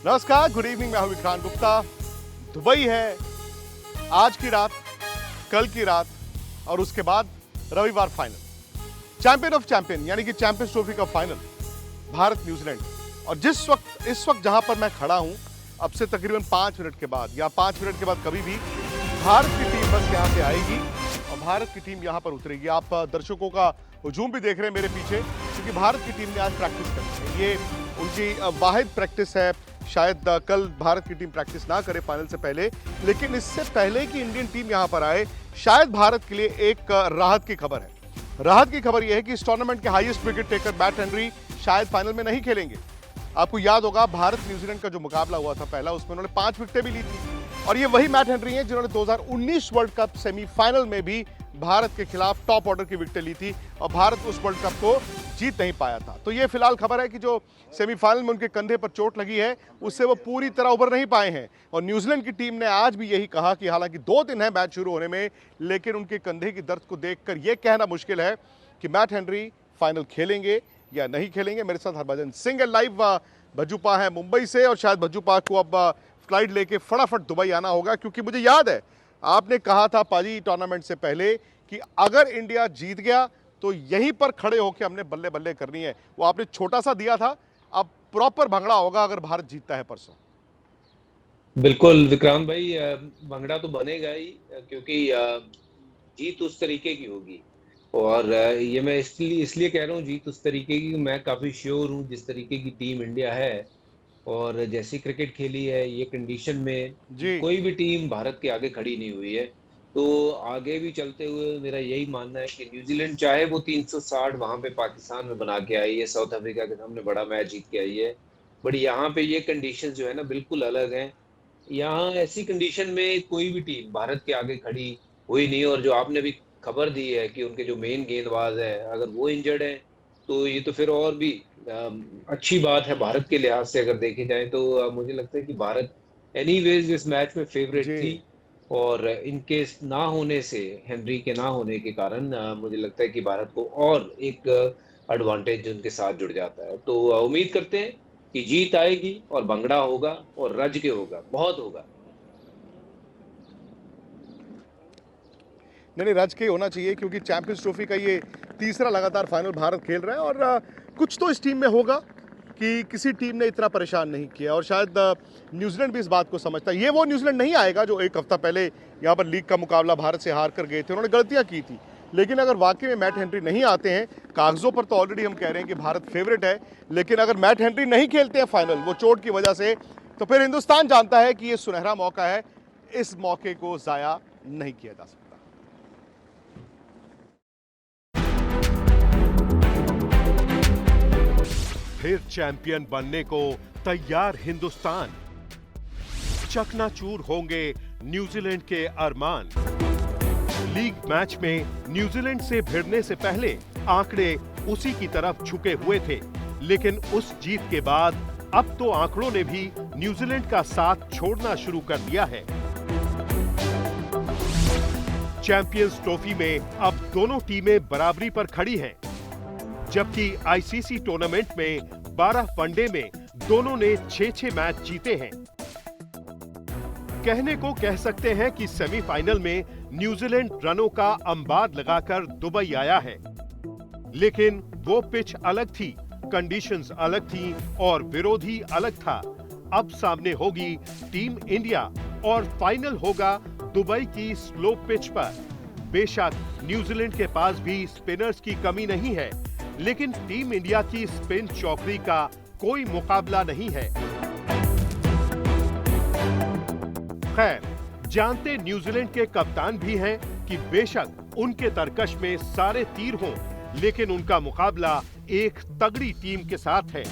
नमस्कार, good evening. मैं हूं विक्रांत गुप्ता। दुबई है, आज की रात, कल की रात और उसके बाद रविवार फाइनल। चैंपियन ऑफ चैंपियन यानी कि चैंपियंस ट्रॉफी का फाइनल, भारत न्यूजीलैंड। और इस वक्त जहां पर मैं खड़ा हूं, अब से तकरीबन 5 मिनट के बाद या 5 मिनट के बाद कभी भी भारत की टीम बस यहां पे आएगी और भारत की टीम यहां पर उतरेगी। आप दर्शकों का हुजूम भी देख रहे हैं मेरे पीछे, क्योंकि भारत की टीम ने आज प्रैक्टिस करी है। ये उनकी वाहिद प्रैक्टिस है। शायद कल भारत की टीम प्रैक्टिस ना करे फाइनल से पहले, लेकिन इससे पहले कि इंडियन टीम यहां पर आए, शायद भारत के लिए एक राहत की खबर है। राहत की खबर यह है कि इस टूर्नामेंट के highest wicket taker Matt Henry शायद फाइनल में नहीं खेलेंगे। आपको याद होगा, भारत न्यूजीलैंड का जो मुकाबला हुआ था पहला, उसमें उन्होंने 5 विकेटें भी ली थी। और ये वही मैट हेनरी हैं जिन्होंने 2019 वर्ल्ड कप सेमीफाइनल में भी भारत के खिलाफ टॉप ऑर्डर की विकेटें ली थी और भारत उस वर्ल्ड कप को जीत नहीं पाया था। तो ये फिलहाल खबर है कि जो सेमीफाइनल में उनके कंधे पर चोट लगी है, उससे वो पूरी तरह उबर नहीं पाए हैं। और न्यूजीलैंड की टीम ने आज भी यही कहा कि हालांकि 2 दिन है मैच शुरू होने में, लेकिन उनके कंधे की दर्द को देखकर यह कहना मुश्किल है कि मैट हेनरी फाइनल खेलेंगे या नहीं खेलेंगे। मेरे साथ हरभजन सिंह लाइव भज्जूपा है मुंबई से, और शायद भज्जूपा को अब फ्लाइट लेके फटाफट दुबई आना होगा, क्योंकि मुझे याद है आपने कहा था पाजी टूर्नामेंट से पहले कि अगर इंडिया जीत गया तो यहीं पर खड़े होकर हमने बल्ले बल्ले करनी है। वो आपने छोटा सा दिया था, अब प्रॉपर भंगड़ा होगा अगर भारत जीतता है परसों। बिल्कुल विक्रांत भाई, भंगड़ा तो बनेगा ही, क्योंकि जीत उस तरीके की होगी। और ये मैं इसलिए कह रहा हूँ जीत उस तरीके की, मैं काफी श्योर हूँ जिस तरीके की टीम इंडिया है और जैसी क्रिकेट खेली है, ये कंडीशन में जी कोई भी टीम भारत के आगे खड़ी नहीं हुई है। तो आगे भी चलते हुए मेरा यही मानना है कि न्यूजीलैंड चाहे वो 360 वहां पे पाकिस्तान में बना के आई है, साउथ अफ्रीका के सामने बड़ा मैच जीत के आई है, बट यहाँ पे ये कंडीशन जो है ना बिल्कुल अलग है। यहाँ ऐसी कंडीशन में कोई भी टीम भारत के आगे खड़ी हुई नहीं। और जो आपने भी खबर दी है कि उनके जो मेन गेंदबाज है, अगर वो इंजर्ड है तो ये तो फिर और भी अच्छी बात है भारत के लिहाज से। अगर देखे जाए तो मुझे लगता है कि भारत एनीवेज इस मैच में फेवरेट जी थी। और इनके ना होने से, हेनरी के ना होने के कारण मुझे लगता है कि भारत को और एक एडवांटेज उनके साथ जुड़ जाता है। तो उम्मीद करते हैं कि जीत आएगी और भंगड़ा होगा और रज के होगा, बहुत होगा। नहीं, राज के होना चाहिए, क्योंकि चैंपियंस ट्रॉफी का ये तीसरा लगातार फाइनल भारत खेल रहा है। और कुछ तो इस टीम में होगा कि किसी टीम ने इतना परेशान नहीं किया, और शायद न्यूजीलैंड भी इस बात को समझता है। ये वो न्यूजीलैंड नहीं आएगा जो एक हफ्ता पहले यहाँ पर लीग का मुकाबला भारत से हार कर गए थे। उन्होंने गलतियाँ की थी, लेकिन अगर वाकई में मैट हेनरी नहीं आते हैं, कागजों पर तो ऑलरेडी हम कह रहे हैं कि भारत फेवरेट है, लेकिन अगर मैट हेनरी नहीं खेलते हैं फाइनल वो चोट की वजह से, तो फिर हिंदुस्तान जानता है कि ये सुनहरा मौका है, इस मौके को ज़ाया नहीं किया जा सकता। फिर चैंपियन बनने को तैयार हिंदुस्तान। चकनाचूर होंगे न्यूजीलैंड के अरमान। लीग मैच में न्यूजीलैंड से भिड़ने से पहले आंकड़े उसी की तरफ झुके हुए थे, लेकिन उस जीत के बाद अब तो आंकड़ों ने भी न्यूजीलैंड का साथ छोड़ना शुरू कर दिया है। चैंपियंस ट्रॉफी में अब दोनों टीमें बराबरी पर खड़ी हैं, जबकि आईसीसी टूर्नामेंट में 12 वनडे में दोनों ने 6-6 मैच जीते हैं। कहने को कह सकते हैं कि सेमीफाइनल में न्यूजीलैंड रनों का अंबार लगाकर दुबई आया है, लेकिन वो पिच अलग थी, कंडीशंस अलग थी और विरोधी अलग था। अब सामने होगी टीम इंडिया और फाइनल होगा दुबई की स्लो पिच पर। बेशक न्यूजीलैंड के पास भी स्पिनर्स की कमी नहीं है, लेकिन टीम इंडिया की स्पिन चौकड़ी का कोई मुकाबला नहीं है। खैर, जानते न्यूजीलैंड के कप्तान भी हैं कि बेशक उनके तरकश में सारे तीर हों, लेकिन उनका मुकाबला एक तगड़ी टीम के साथ है।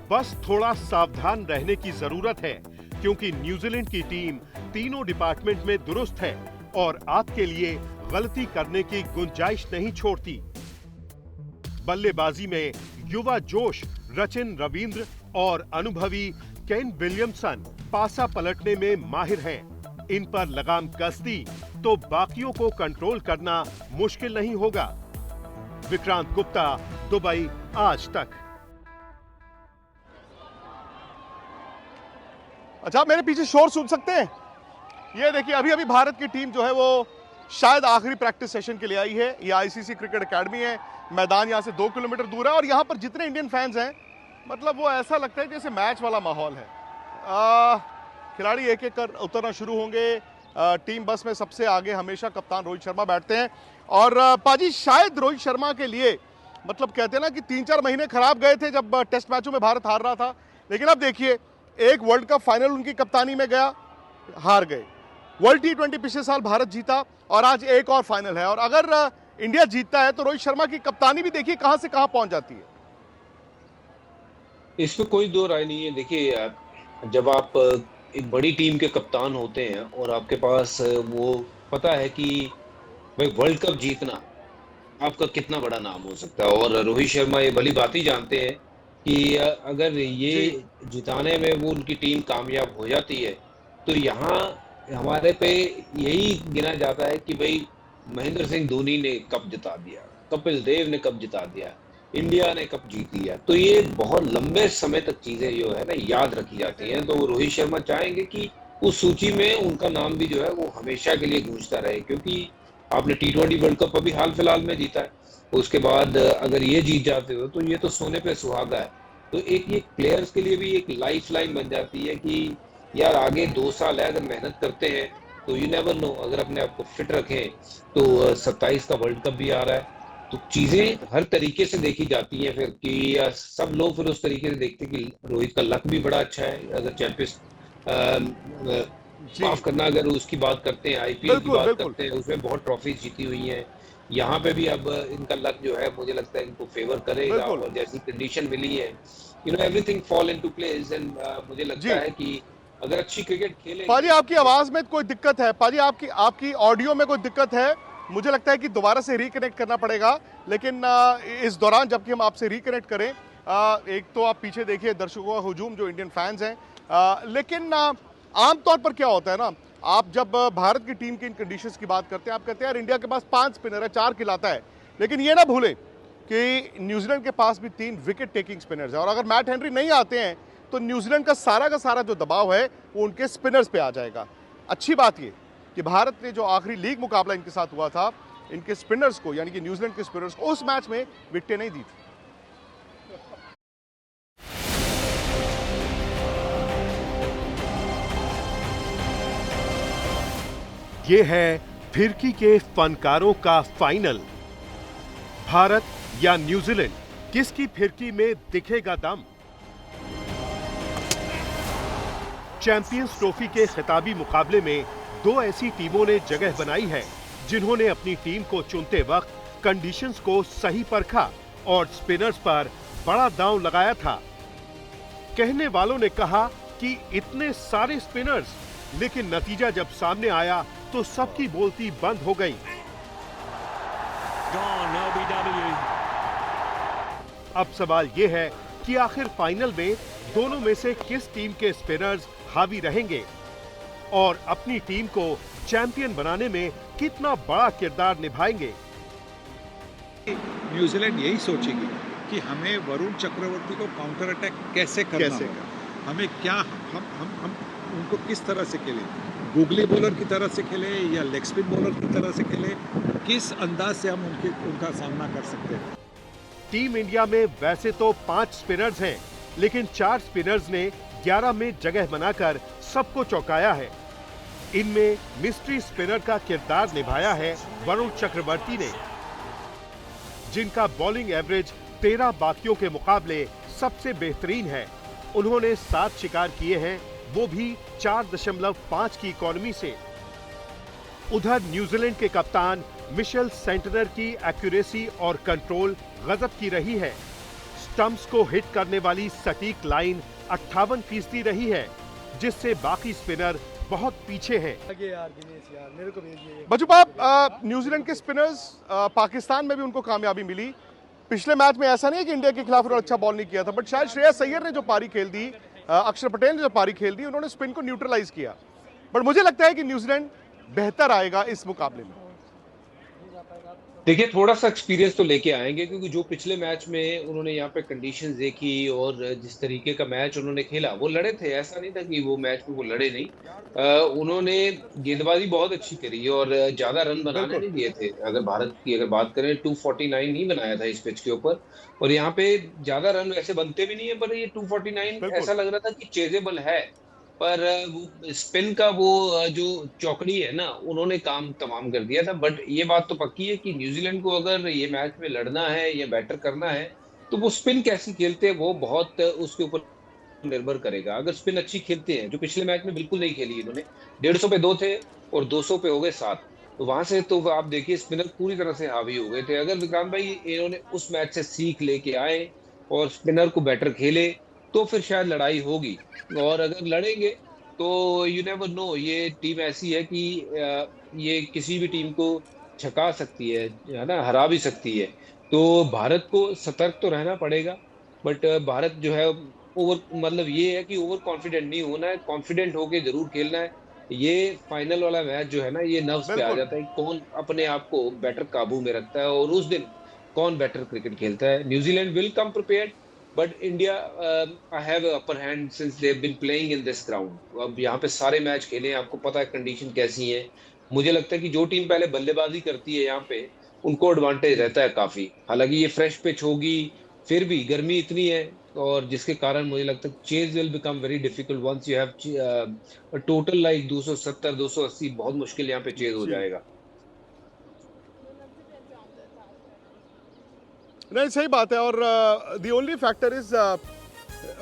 बस थोड़ा सावधान रहने की जरूरत है, क्योंकि न्यूजीलैंड की टीम तीनों डिपार्टमेंट में दुरुस्त है और आपके लिए गलती करने की गुंजाइश नहीं छोड़ती। बल्लेबाजी में युवा जोश रचिन रविंद्र और अनुभवी केन विलियमसन पासा पलटने में माहिर हैं। इन पर लगाम कस दी तो बाकियों को कंट्रोल करना मुश्किल नहीं होगा। विक्रांत गुप्ता, दुबई, आज तक। अच्छा, मेरे पीछे शोर सुन सकते हैं? ये देखिए, अभी अभी भारत की टीम जो है वो शायद आखिरी प्रैक्टिस सेशन के लिए आई है। ये आईसीसी क्रिकेट एकेडमी है, मैदान यहाँ से 2 किलोमीटर दूर है और यहाँ पर जितने इंडियन फैंस हैं, मतलब वो ऐसा लगता है जैसे मैच वाला माहौल है। खिलाड़ी एक एक कर उतरना शुरू होंगे। टीम बस में सबसे आगे हमेशा कप्तान रोहित शर्मा बैठते हैं और पाजी शायद रोहित शर्मा के लिए, मतलब कहते हैं ना कि 3-4 महीने खराब गए थे जब टेस्ट मैचों में भारत हार रहा था, लेकिन अब देखिए एक वर्ल्ड कप फाइनल उनकी कप्तानी में गया, हार गए। वर्ल्ड T20 पिछले साल भारत जीता और आज एक और फाइनल है, और अगर इंडिया जीतता है तो रोहित शर्मा की कप्तानी भी देखिए कहां से कहां पहुंच जाती है। इसमें कोई दो राय नहीं है। देखिए, जब आप एक बड़ी टीम के कप्तान होते हैं और आपके पास वो पता है कि भाई वर्ल्ड कप जीतना आपका कितना बड़ा नाम हो सकता है, और रोहित शर्मा ये भली बात ही जानते हैं कि अगर ये जिताने में वो उनकी टीम कामयाब हो जाती है तो यहाँ हमारे पे यही गिना जाता है कि भाई महेंद्र सिंह धोनी ने कप जिता दिया, कपिल देव ने कप जिता दिया, इंडिया ने कप जीत लिया। तो ये बहुत लंबे समय तक चीजें जो है ना याद रखी जाती हैं। तो रोहित शर्मा चाहेंगे कि उस सूची में उनका नाम भी जो है वो हमेशा के लिए गूंजता रहे, क्योंकि आपने T20 वर्ल्ड कप अभी हाल फिलहाल में जीता है, उसके बाद अगर ये जीत जाते हो तो ये तो सोने पे सुहागा है। तो एक ये प्लेयर्स के लिए भी एक लाइफ लाइन बन जाती है कि यार आगे 2 साल है, अगर मेहनत करते हैं तो यू नेवर नो, अगर अपने आप को फिट रखें तो 27 का वर्ल्ड कप भी आ रहा है। तो चीजें हर तरीके से देखी जाती हैं फिर कि सब लोग फिर उस तरीके से देखते हैं कि रोहित का लक भी बड़ा अच्छा है। अगर चैंपियंस माफ करना, अगर उसकी बात करते हैं, आईपीएल की बात करते हैं, उसमें बहुत ट्रॉफीज जीती हुई हैं। यहाँ पे भी अब इनका लक जो है मुझे लगता है इनको फेवर करेगा, और जैसी कंडीशन मिली है everything fall into place, and मुझे लगता है कि अगर अच्छी क्रिकेट खेले। पाजी, आपकी आवाज में कोई दिक्कत है? पाजी, आपकी ऑडियो में कोई दिक्कत है? मुझे लगता है कि दोबारा से रिकनेक्ट करना पड़ेगा, लेकिन इस दौरान जबकि हम आपसे रिकनेक्ट करें, एक तो आप पीछे देखिए दर्शकों का हुजूम जो इंडियन फैंस हैं, लेकिन आमतौर पर क्या होता है ना, आप जब भारत की टीम की इन कंडीशंस की बात करते हैं, आप कहते हैं यार इंडिया के पास 5 स्पिनर है, 4 खिलाता है, लेकिन ये ना भूलें कि न्यूजीलैंड के पास भी 3 विकेट टेकिंग स्पिनर्स हैं, और अगर मैट हेनरी नहीं आते हैं तो न्यूजीलैंड का सारा जो दबाव है वो उनके स्पिनर्स पे आ जाएगा। अच्छी बात ये कि भारत ने जो आखिरी लीग मुकाबला इनके साथ हुआ था, इनके स्पिनर्स को, यानी कि न्यूजीलैंड के स्पिनर्स को उस मैच में विकेटें नहीं दी थी। ये है फिरकी के फनकारों का फाइनल। भारत या न्यूजीलैंड, किसकी फिरकी में दिखेगा दम? चैंपियंस ट्रॉफी के खिताबी मुकाबले में 2 ऐसी टीमों ने जगह बनाई है जिन्होंने अपनी टीम को चुनते वक्त कंडीशंस को सही परखा और स्पिनर्स पर बड़ा दांव लगाया था। कहने वालों ने कहा कि इतने सारे स्पिनर्स, लेकिन नतीजा जब सामने आया तो सबकी बोलती बंद हो गई। अब सवाल यह है कि आखिर फाइनल में दोनों में से किस टीम के स्पिनर्स हावी रहेंगे और अपनी टीम को चैंपियन बनाने में कितना बड़ा किरदार निभाएंगे। न्यूजीलैंड यही सोचेगी कि हमें वरुण चक्रवर्ती को काउंटर अटैक कैसे करना होगा, हमें क्या हम उनको किस तरह से खेलें, गूगली बॉलर की तरह से खेले या लेग स्पिन बॉलर की तरह से खेले, किस अंदाज से हम उनका सामना कर सकते हैं। टीम इंडिया में वैसे तो 5 स्पिनर्स हैं, लेकिन 4 स्पिनर्स ने 11 में जगह बनाकर सबको चौंकाया है। इनमें मिस्ट्री स्पिनर का किरदार निभाया है वरुण चक्रवर्ती ने, जिनका बॉलिंग एवरेज 13 बाकियों के मुकाबले सबसे बेहतरीन है। उन्होंने 7 शिकार किए हैं, वो भी 4.5 की इकॉनमी से। उधर न्यूजीलैंड के कप्तान मिशेल सेंटनर की एक्यूरेसी और कंट्रोल गजब की रही है। स्टंप्स को हिट करने वाली सटीक लाइन 58% रही है, जिससे बाकी स्पिनर बहुत पीछे हैं। बच्चू पाप, न्यूजीलैंड के स्पिनर्स पाकिस्तान में भी उनको कामयाबी मिली। पिछले मैच में ऐसा नहीं है कि इंडिया के खिलाफ उन्होंने अच्छा बॉल नहीं किया था, बट शायद श्रेयस अय्यर ने जो पारी खेल दी, अक्षर पटेल ने जो पारी खेल दी, उन्होंने स्पिन को न्यूट्रलाइज किया। बट मुझे लगता है कि न्यूजीलैंड बेहतर आएगा इस मुकाबले में। देखिए थोड़ा सा एक्सपीरियंस तो लेके आएंगे, क्योंकि जो पिछले मैच में उन्होंने यहाँ पे कंडीशंस देखी और जिस तरीके का मैच उन्होंने खेला, वो लड़े थे, ऐसा नहीं था कि वो मैच में वो लड़े नहीं। उन्होंने गेंदबाजी बहुत अच्छी करी और ज्यादा रन बनाने बिल्कुल नहीं दिए थे। अगर भारत की अगर बात करें, 249 ही बनाया था इस पिच के ऊपर। और यहाँ पे ज्यादा रन वैसे बनते भी नहीं है, पर ये 249 बिल्कुल। ऐसा लग रहा था कि चेजेबल है। पर वो स्पिन का वो जो चौकड़ी है ना, उन्होंने काम तमाम कर दिया था। बट ये बात तो पक्की है कि न्यूजीलैंड को अगर ये मैच में लड़ना है या बैटर करना है, तो वो स्पिन कैसी खेलते हैं वो बहुत उसके ऊपर निर्भर करेगा। अगर स्पिन अच्छी खेलते हैं, जो पिछले मैच में बिल्कुल नहीं खेली इन्होंने, 150 पे 2 थे और 200 पे हो गए 7, तो वहां से तो आप देखिए स्पिनर पूरी तरह से हावी हो गए थे। अगर विक्रांत भाई इन्होंने उस मैच से सीख लेके आए और स्पिनर को बेटर खेले, तो फिर शायद लड़ाई होगी। और अगर लड़ेंगे तो यू नेवर नो, ये टीम ऐसी है कि ये किसी भी टीम को छका सकती है ना, हरा भी सकती है। तो भारत को सतर्क तो रहना पड़ेगा। बट भारत जो है ओवर, मतलब ये है कि ओवर कॉन्फिडेंट नहीं होना है, कॉन्फिडेंट होके जरूर खेलना है। ये फाइनल वाला मैच जो है ना, ये नर्व्स पे आ बिल्कुल। जाता है कि कौन अपने आप को बेटर काबू में रखता है, और उस दिन कौन बेटर क्रिकेट खेलता है। New Zealand will come prepared, but India have upper hand since they have been playing in this ground. अब यहाँ पे सारे मैच खेले हैं, आपको पता है कंडीशन कैसी है। मुझे लगता है कि जो टीम पहले बल्लेबाजी करती है यहाँ पे, उनको एडवांटेज रहता है काफी। हालांकि ये फ्रेश पिच होगी, फिर भी गर्मी इतनी है, और जिसके कारण मुझे लगता है chase will become very difficult once you have total like 270 280, बहुत मुश्किल यहाँ पे चेज हो जी। जाएगा। नहीं, सही बात है। और the only factor is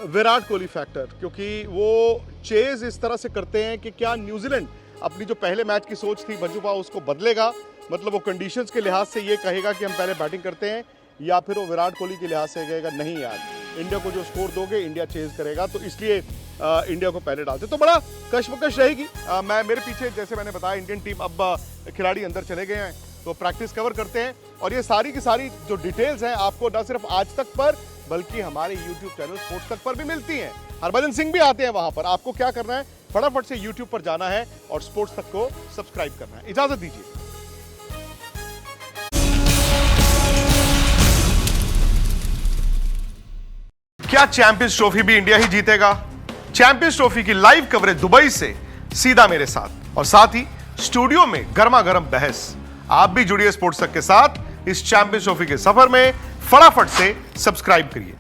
Virat Kohli factor, क्योंकि वो चेज इस तरह से करते हैं कि क्या न्यूजीलैंड अपनी जो पहले मैच की सोच थी बंजुबा उसको बदलेगा, मतलब वो कंडीशंस के लिहाज से ये कहेगा कि हम पहले बैटिंग करते हैं, या फिर वो विराट कोहली के लिहाज से कहेगा नहीं यार, इंडिया को जो स्कोर दोगे इंडिया चेज करेगा, तो इसलिए इंडिया को पहले डालते। तो बड़ा कश्मकश रहेगी। मैं मेरे पीछे जैसे मैंने बताया इंडियन टीम अब खिलाड़ी अंदर चले गए हैं, तो प्रैक्टिस कवर करते हैं, और ये सारी की सारी जो डिटेल्स हैं आपको न सिर्फ आज तक पर बल्कि हमारे YouTube चैनल स्पोर्ट्स तक पर भी मिलती हैं। हरभजन सिंह भी आते हैं वहां पर। आपको क्या करना है, फटाफट से YouTube पर जाना है और स्पोर्ट्स तक को सब्सक्राइब करना है। इजाजत दीजिए। क्या चैंपियंस ट्रॉफी भी इंडिया ही जीतेगा? चैंपियंस ट्रॉफी की लाइव कवरेज दुबई से सीधा मेरे साथ, और साथ ही स्टूडियो में गर्मा गर्म बहस। आप भी जुड़िए स्पोर्ट्स तक के साथ इस चैंपियंस ट्रॉफी के सफर में। फटाफट से सब्सक्राइब करिए।